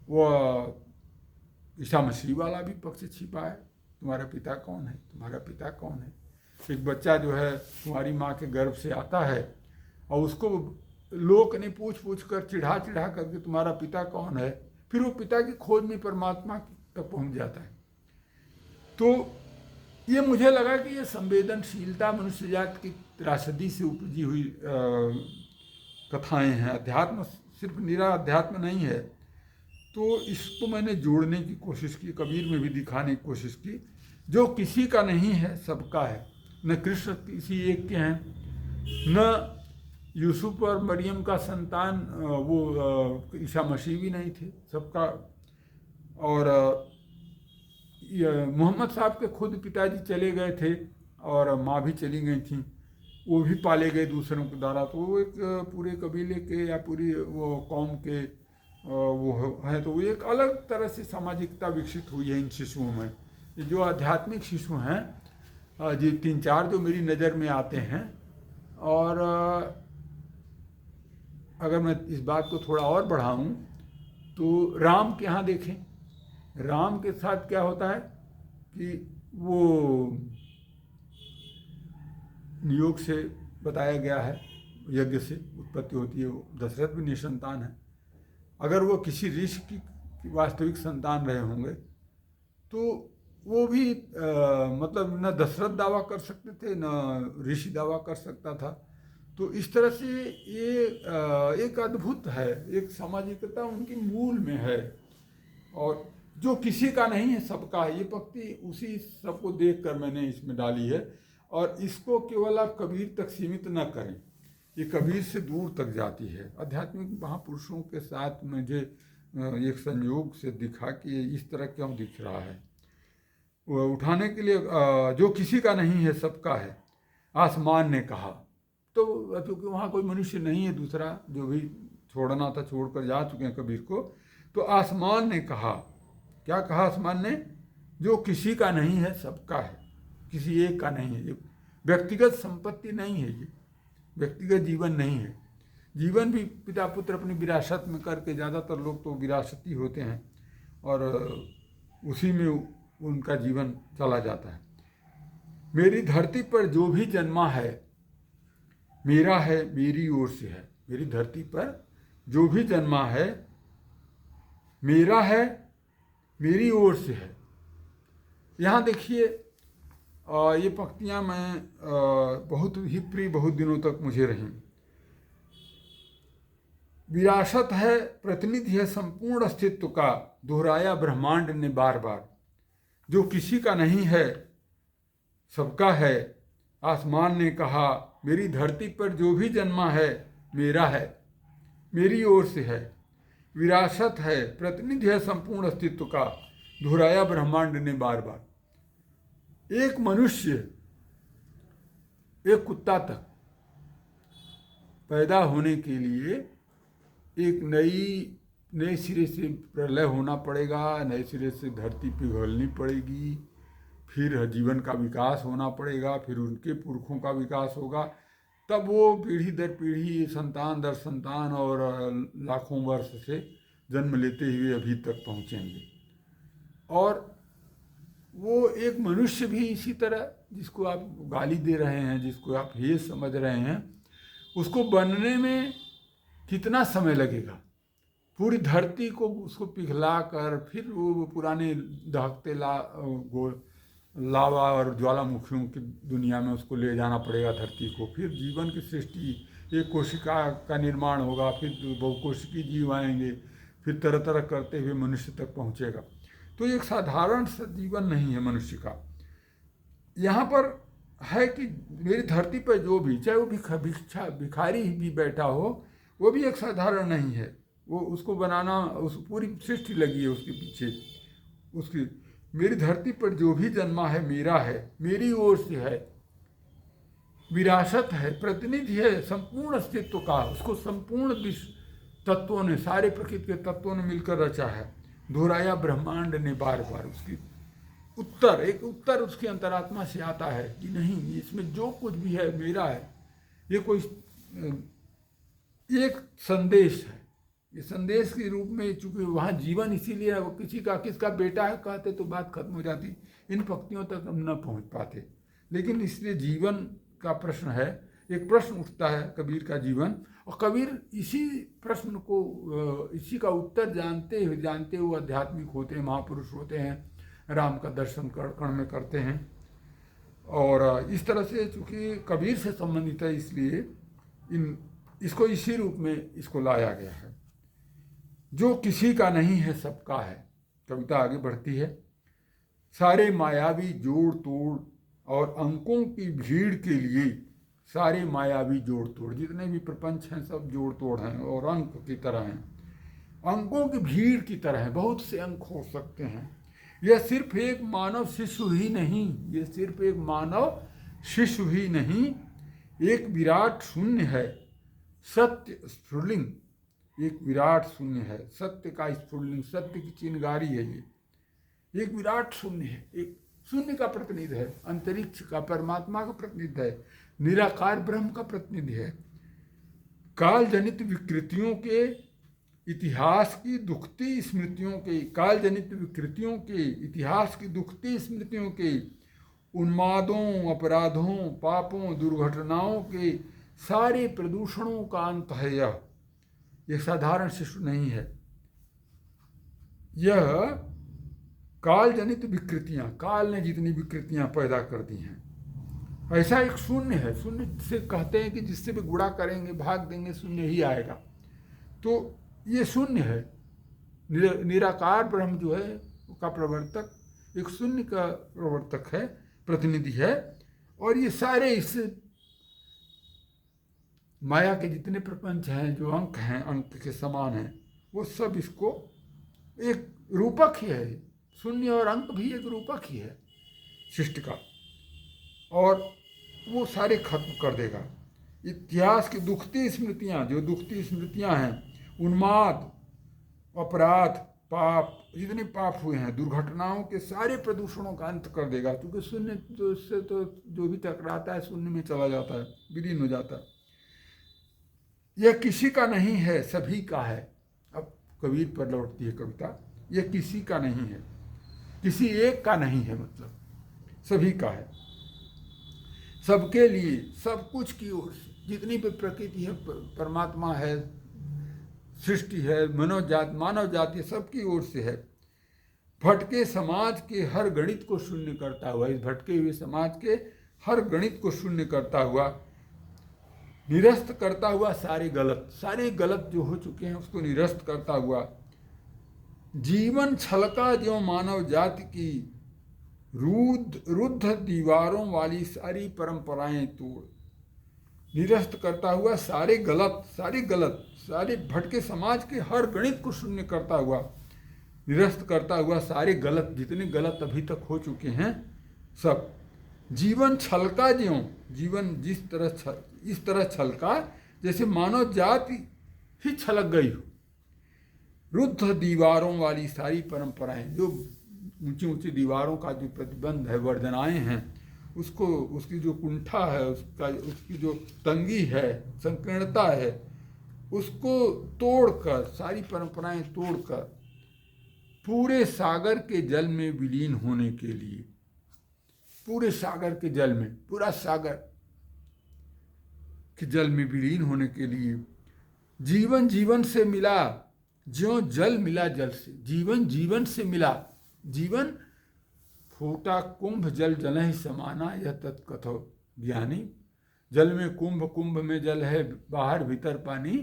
वो ईसा मसीह वाला भी पक्ष छिपा है, तुम्हारा पिता कौन है, तुम्हारा पिता कौन है। एक बच्चा जो है तुम्हारी माँ के गर्भ से आता है, और उसको लोक ने पूछ पूछ कर चिढ़ा चिढ़ा करके तुम्हारा पिता कौन है, फिर वो पिता की खोज में परमात्मा तक पहुँच जाता है। तो ये मुझे लगा कि ये संवेदनशीलता मनुष्य जात की त्रासदी से उपजी हुई कथाएं हैं। अध्यात्म सिर्फ निरा अध्यात्म नहीं है। तो इसको मैंने जोड़ने की कोशिश की, कबीर में भी दिखाने की कोशिश की। जो किसी का नहीं है सबका है। न कृष्ण किसी एक के हैं, न यूसुफ और मरियम का संतान वो ईसा मसीह भी नहीं थे, सबका। और मोहम्मद साहब के खुद पिताजी चले गए थे और माँ भी चली गई थी, वो भी पाले गए दूसरों के द्वारा। तो वो एक पूरे कबीले के या पूरी वो कौम के वो है, तो वो एक अलग तरह से सामाजिकता विकसित हुई है इन शिशुओं में। ये जो आध्यात्मिक शिशु हैं, जी 3-4 जो मेरी नज़र में आते हैं। और अगर मैं इस बात को थोड़ा और बढ़ाऊं तो राम के यहाँ देखें, राम के साथ क्या होता है कि वो नियोग से बताया गया है, यज्ञ से उत्पत्ति होती है। वो दशरथ भी निसंतान है। अगर वो किसी ऋषि की वास्तविक संतान रहे होंगे तो वो भी मतलब न दशरथ दावा कर सकते थे, न ऋषि दावा कर सकता था। तो इस तरह से ये एक अद्भुत है, एक सामाजिकता उनकी मूल में है। और जो किसी का नहीं है सबका है, ये पंक्ति उसी सबको देख कर मैंने इसमें डाली है। और इसको केवल आप कबीर तक सीमित न करें, ये कबीर से दूर तक जाती है। आध्यात्मिक महापुरुषों के साथ मुझे एक संयोग से दिखा कि इस तरह क्यों दिख रहा है। उठाने के लिए जो किसी का नहीं है सबका है, आसमान ने कहा। तो क्योंकि वहाँ कोई मनुष्य नहीं है दूसरा, जो भी छोड़ना था छोड़ कर जा चुके हैं कबीर को। तो आसमान ने कहा, क्या कहा आसमान ने? जो किसी का नहीं है सबका है, किसी एक का नहीं है। ये व्यक्तिगत संपत्ति नहीं है, ये व्यक्तिगत जीवन नहीं है। जीवन भी पिता पुत्र अपनी विरासत में करके, ज़्यादातर लोग तो विरासती होते हैं और उसी में उनका जीवन चला जाता है। मेरी धरती पर जो भी जन्मा है मेरा है, मेरी ओर से है। मेरी धरती पर जो भी जन्मा है मेरा है, मेरी ओर से है। यहाँ देखिए, ये पंक्तियाँ मैं बहुत ही प्रिय, बहुत दिनों तक मुझे रहीं। विरासत है, प्रतिनिधि है संपूर्ण अस्तित्व का, दोहराया ब्रह्मांड ने बार बार। जो किसी का नहीं है सबका है। आसमान ने कहा, मेरी धरती पर जो भी जन्मा है मेरा है, मेरी ओर से है। विरासत है, प्रतिनिधि है संपूर्ण अस्तित्व का, दोहराया ब्रह्मांड ने बार बार। एक मनुष्य, एक कुत्ता तक पैदा होने के लिए एक नए सिरे से प्रलय होना पड़ेगा, नए सिरे से धरती पिघलनी पड़ेगी, फिर जीवन का विकास होना पड़ेगा, फिर उनके पुरखों का विकास होगा, तब वो पीढ़ी दर पीढ़ी, संतान दर संतान और लाखों वर्ष से जन्म लेते हुए अभी तक पहुँचेंगे। और वो एक मनुष्य भी इसी तरह, जिसको आप गाली दे रहे हैं, जिसको आप हेय समझ रहे हैं, उसको बनने में कितना समय लगेगा। पूरी धरती को उसको पिघला कर फिर वो पुराने दहकते लावा और ज्वालामुखियों की दुनिया में उसको ले जाना पड़ेगा धरती को। फिर जीवन की सृष्टि, एक कोशिका का निर्माण होगा, फिर बहुकोशिकीय जीव आएंगे, फिर तरह तरह करते हुए मनुष्य तक पहुँचेगा। तो एक साधारण सा जीवन नहीं है मनुष्य का। यहाँ पर है कि मेरी धरती पर जो भी, चाहे वो भिखारी भी बैठा हो, वो भी एक साधारण नहीं है। वो उसको बनाना, उस पूरी सृष्टि लगी है उसके पीछे। उसकी मेरी धरती पर जो भी जन्मा है मेरा है, मेरी ओर से है, विरासत है, प्रतिनिधि है संपूर्ण अस्तित्व का। उसको संपूर्ण विश्व तत्वों ने, सारे प्रकृति के तत्वों ने मिलकर रचा है। दोहराया ब्रह्मांड ने बार बार। उसकी एक उत्तर उसकी अंतरात्मा से आता है कि नहीं, इसमें जो कुछ भी है मेरा है। ये कोई एक संदेश है। ये संदेश के रूप में, चूंकि वहाँ जीवन इसीलिए है, वो किसका बेटा है कहते तो बात खत्म हो जाती, इन पंक्तियों तक हम न पहुँच पाते। लेकिन इसलिए जीवन का प्रश्न है, एक प्रश्न उठता है कबीर का जीवन, और कबीर इसी प्रश्न को, इसी का उत्तर जानते हुए आध्यात्मिक होते हैं, महापुरुष होते हैं, राम का दर्शन कण में करते हैं। और इस तरह से चूँकि कबीर से संबंधित है, इसलिए इसको इसी रूप में इसको लाया गया है। जो किसी का नहीं है सबका है। कविता आगे बढ़ती है। सारे मायावी जोड़ तोड़ और अंकों की भीड़ के लिए, सारे मायावी जोड़ तोड़, जितने भी प्रपंच हैं सब जोड़ तोड़ हैं और अंक की तरह हैं, अंकों की भीड़ की तरह हैं। बहुत से अंक हो सकते हैं। यह सिर्फ एक मानव शिशु ही नहीं, ये सिर्फ एक मानव शिशु ही नहीं, एक विराट शून्य है। सत्य स्फुलिंग, एक विराट शून्य है। सत्य का स्फुलिंग, सत्य की चिनगारी है ये। एक विराट शून्य है, एक शून्य का प्रतिनिधि है, अंतरिक्ष का, परमात्मा का प्रतिनिधि है, निराकार ब्रह्म का प्रतिनिधि है। काल जनित विकृतियों के, इतिहास की दुखती स्मृतियों के, काल जनित विकृतियों के, इतिहास की दुखती स्मृतियों के, उन्मादों, अपराधों, पापों, दुर्घटनाओं के सारे प्रदूषणों का अंत है यह साधारण शिशु नहीं है। यह काल जनित विकृतियां, काल ने जितनी विकृतियां पैदा कर दी हैं, ऐसा एक शून्य है। शून्य से कहते हैं कि जिससे भी गुणा करेंगे, भाग देंगे, शून्य ही आएगा। तो ये शून्य है। निराकार ब्रह्म जो है का प्रवर्तक, एक शून्य का प्रवर्तक है, प्रतिनिधि है। और ये सारे इस माया के जितने प्रपंच हैं, जो अंक हैं, अंक के समान हैं, वो सब इसको एक रूपक ही है। शून्य और अंक भी एक रूपक ही है सृष्टि का, और वो सारे खत्म कर देगा। इतिहास की दुखती स्मृतियाँ, जो दुखती स्मृतियाँ हैं, उन्माद, अपराध, पाप, जितने पाप हुए हैं, दुर्घटनाओं के सारे प्रदूषणों का अंत कर देगा। क्योंकि शून्य तो इससे तो जो भी टकराता है शून्य में चला जाता है, विलीन हो जाता है। यह किसी का नहीं है, सभी का है। अब कबीर पर लौटती है कविता। यह किसी का नहीं है, किसी एक का नहीं है, मतलब सभी का है, सबके लिए, सब कुछ की ओर से, जितनी भी प्रकृति है, परमात्मा है, सृष्टि है, मानव जाति, सबकी ओर से है। भटके समाज के हर गणित को शून्य करता हुआ, इस भटके हुए समाज के हर गणित को शून्य करता हुआ, निरस्त करता हुआ सारे गलत जो हो चुके हैं उसको निरस्त करता हुआ, जीवन छलका जो मानव जाति की रुद्ध दीवारों वाली सारी परंपराएं तोड़, निरस्त करता हुआ सारे भटके समाज के हर गणित को शून्य करता हुआ, निरस्त करता हुआ सारे गलत, जितने गलत अभी तक हो चुके हैं सब। जीवन छलका ज्यों, जीवन इस तरह छलका जैसे मानव जाति ही छलक गई हो। रुद्ध दीवारों वाली सारी परंपराएं, जो ऊंची ऊंची दीवारों का जो प्रतिबंध है, वर्जनाएं हैं, उसकी जो कुंठा है, उसकी जो तंगी है, संकीर्णता है, उसको तोड़कर, सारी परंपराएं तोड़कर पूरे सागर के जल में विलीन होने के लिए, पूरे सागर के जल में, पूरा सागर के जल में विलीन होने के लिए, जीवन से मिला ज्यों जल मिला जल से, जीवन से मिला, जीवन फूटा कुंभ जल जलहि समाना यह तत्कथो ज्ञानी। जल में कुंभ में जल है, बाहर भीतर पानी,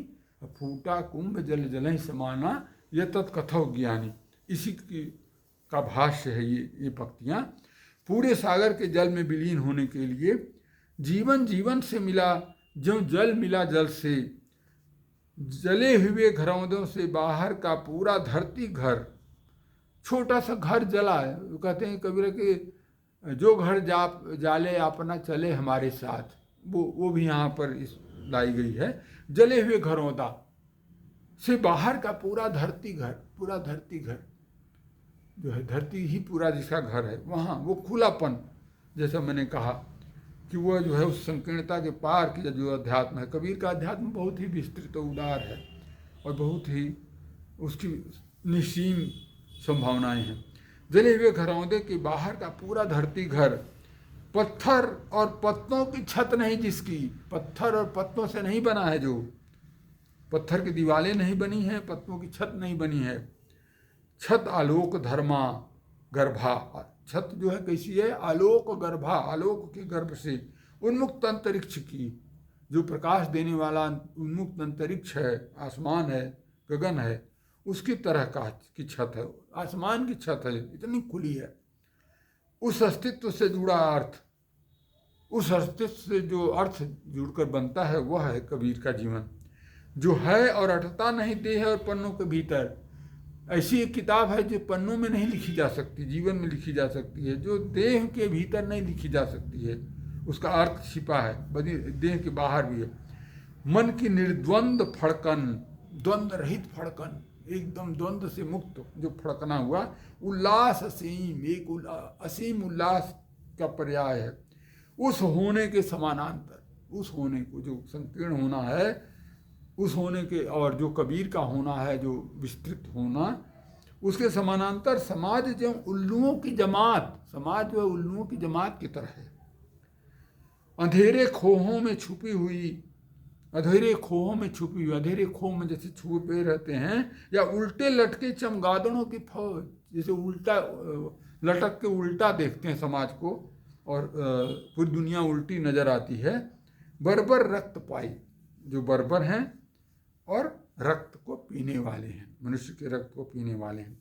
फूटा कुंभ जल जलहि समाना यह तत्कथो ज्ञानी। इसी का भाष्य है ये पंक्तियाँ। पूरे सागर के जल में विलीन होने के लिए जीवन जीवन से मिला, जो जल मिला जल से, जले हुए घरौंदों से बाहर का पूरा धरती घर। छोटा सा घर जला है, कहते हैं कबीर के जो घर जाले अपना चले हमारे साथ, वो भी यहाँ पर इस लाई गई है। जले हुए घरौंदा से बाहर का पूरा धरती घर, पूरा धरती घर जो है, धरती ही पूरा जिसका घर है, वहाँ वो खुलापन, जैसा मैंने कहा कि वह जो है उस संकीर्णता के पार की जो अध्यात्म है। कबीर का अध्यात्म बहुत ही विस्तृत उदार है और बहुत ही उसकी निसीम संभावनाएं हैं। जले हुए घरौंदे के बाहर का पूरा धरती घर, पत्थर और पत्तों की छत नहीं जिसकी, पत्थर और पत्तों से नहीं बना है, जो पत्थर की दीवारें नहीं बनी हैं, पत्तों की छत नहीं बनी है। छत आलोक धर्मा गर्भा, छत जो है कैसी है, आलोक गर्भा, आलोक के गर्भ से उन्मुक्त अंतरिक्ष की, जो प्रकाश देने वाला उन्मुक्त अंतरिक्ष है, आसमान है, गगन है, उसकी तरह का की छत है, आसमान की छत है, इतनी खुली है। उस अस्तित्व से जुड़ा अर्थ, उस अस्तित्व से जो अर्थ जुड़कर बनता है वह है कबीर का जीवन, जो है और अटता नहीं देह और पन्नों के भीतर। ऐसी एक किताब है जो पन्नों में नहीं लिखी जा सकती, जीवन में लिखी जा सकती है, जो देह के भीतर नहीं लिखी जा सकती है, उसका अर्थ छिपा है, बदी देह के बाहर भी है। मन की निर्द्वंद फड़कन, द्वंद्व रहित फड़कन, एकदम द्वंद्व से मुक्त जो फड़कना हुआ, उल्लास असीम, एक असीम उल्लास का पर्याय है। उस होने के समानांतर, उस होने को जो संकीर्ण होना है, उस होने के, और जो कबीर का होना है जो विस्तृत होना, उसके समानांतर समाज जो उल्लुओं की जमात, समाज जो उल्लुओं की जमात की तरह है। अंधेरे खोहों में छुपी हुई, अंधेरे खोहों में छुपी हुई, अंधेरे खोह में जैसे छुपे रहते हैं, या उल्टे लटके चमगादड़ों की फौज, जैसे उल्टा लटक के उल्टा देखते हैं समाज को, और पूरी दुनिया उल्टी नजर आती है। बर्बर रक्त पाई, जो बर्बर हैं और रक्त को पीने वाले हैं, मनुष्य के रक्त को पीने वाले हैं।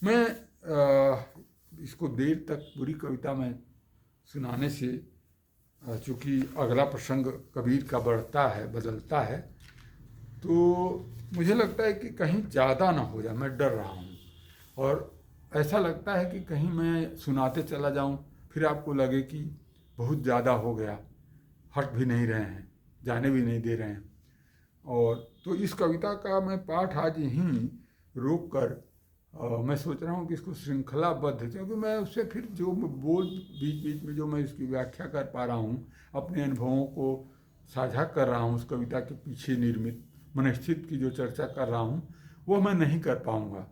मैं इसको देर तक पूरी कविता में सुनाने से, चूँकि अगला प्रसंग कबीर का बढ़ता है, बदलता है, तो मुझे लगता है कि कहीं ज़्यादा ना हो जाए, मैं डर रहा हूँ। और ऐसा लगता है कि कहीं मैं सुनाते चला जाऊँ, फिर आपको लगे कि बहुत ज़्यादा हो गया, हट भी नहीं रहे हैं, जाने भी नहीं दे रहे हैं। और तो इस कविता का मैं पाठ आज यहीं रोक कर मैं सोच रहा हूँ कि इसको श्रृंखलाबद्ध, क्योंकि मैं उससे फिर जो बोल बीच बीच में जो मैं इसकी व्याख्या कर पा रहा हूँ, अपने अनुभवों को साझा कर रहा हूँ, उस कविता के पीछे निर्मित मनस्थिति की जो चर्चा कर रहा हूँ, वो मैं नहीं कर पाऊँगा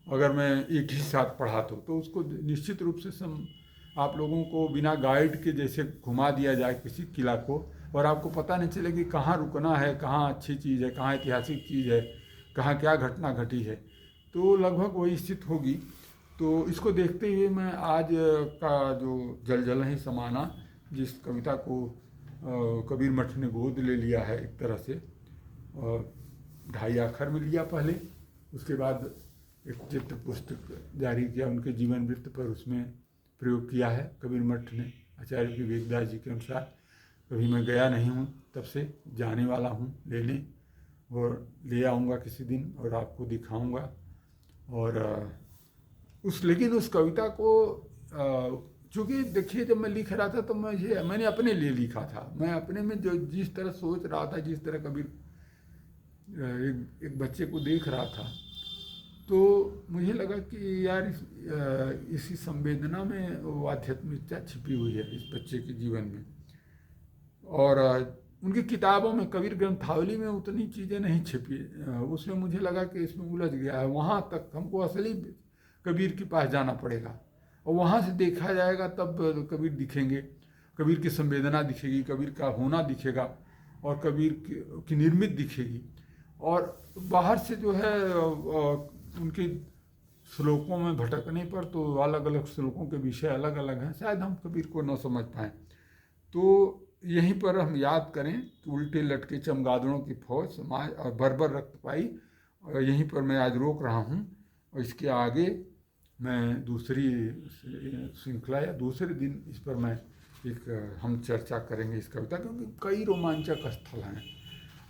अगर मैं एक ही साथ पढ़ा तो उसको निश्चित रूप से आप लोगों को बिना गाइड के जैसे घुमा दिया जाए किसी किला को, और आपको पता नहीं चले कि कहाँ रुकना है, कहाँ अच्छी चीज़ है, कहाँ ऐतिहासिक चीज़ है, कहाँ क्या घटना घटी है, तो लगभग वही स्थिति होगी। तो इसको देखते हुए मैं आज का जो जलजल ही समाना, जिस कविता को कबीर मठ ने गोद ले लिया है एक तरह से, और 2.5 अक्षर में लिया पहले, उसके बाद एक चित्र पुस्तक जारी किया उनके जीवन वृत्त पर, उसमें प्रयोग किया है कबीर मठ ने आचार्य विवेकदास जी के अनुसार। कभी मैं गया नहीं हूँ, तब से जाने वाला हूँ लेने, और ले आऊँगा किसी दिन और आपको दिखाऊँगा। और लेकिन उस कविता को चूँकि देखिए, जब मैं लिख रहा था तो मैंने अपने लिए लिखा था, मैं अपने में जो जिस तरह सोच रहा था, जिस तरह कबीर एक बच्चे को देख रहा था, तो मुझे लगा कि यार इसी संवेदना में वो आध्यात्मिकता छिपी हुई है इस बच्चे के जीवन में। और उनकी किताबों में, कबीर ग्रंथावली में उतनी चीज़ें नहीं छिपी, उसमें मुझे लगा कि इसमें उलझ गया है। वहाँ तक हमको असली कबीर के पास जाना पड़ेगा, और वहाँ से देखा जाएगा तब कबीर दिखेंगे, कबीर की संवेदना दिखेगी, कबीर का होना दिखेगा, और कबीर की निर्मित दिखेगी। और बाहर से जो है उनके श्लोकों में भटकने पर तो अलग अलग श्लोकों के विषय अलग अलग हैं, शायद हम कबीर को न समझ पाएँ। तो यहीं पर हम याद करें कि उल्टे लटके चमगादड़ों की फौज, समाज और बर्बर रक्त पाई, और यहीं पर मैं आज रोक रहा हूँ। और इसके आगे मैं दूसरी श्रृंखला या दूसरे दिन इस पर मैं हम चर्चा करेंगे इस कविता, क्योंकि कई रोमांचक स्थल हैं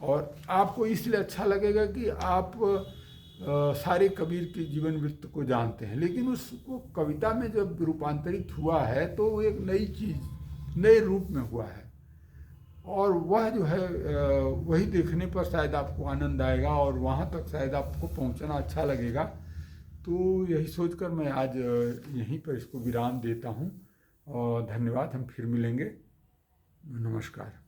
और आपको इसलिए अच्छा लगेगा कि आप सारे कबीर के जीवन वृत्त को जानते हैं, लेकिन उसको कविता में जब रूपांतरित हुआ है तो वो एक नई चीज़ नए रूप में हुआ है और वह जो है वही देखने पर शायद आपको आनंद आएगा और वहाँ तक शायद आपको पहुँचना अच्छा लगेगा। तो यही सोचकर मैं आज यहीं पर इसको विराम देता हूँ और धन्यवाद। हम फिर मिलेंगे। नमस्कार।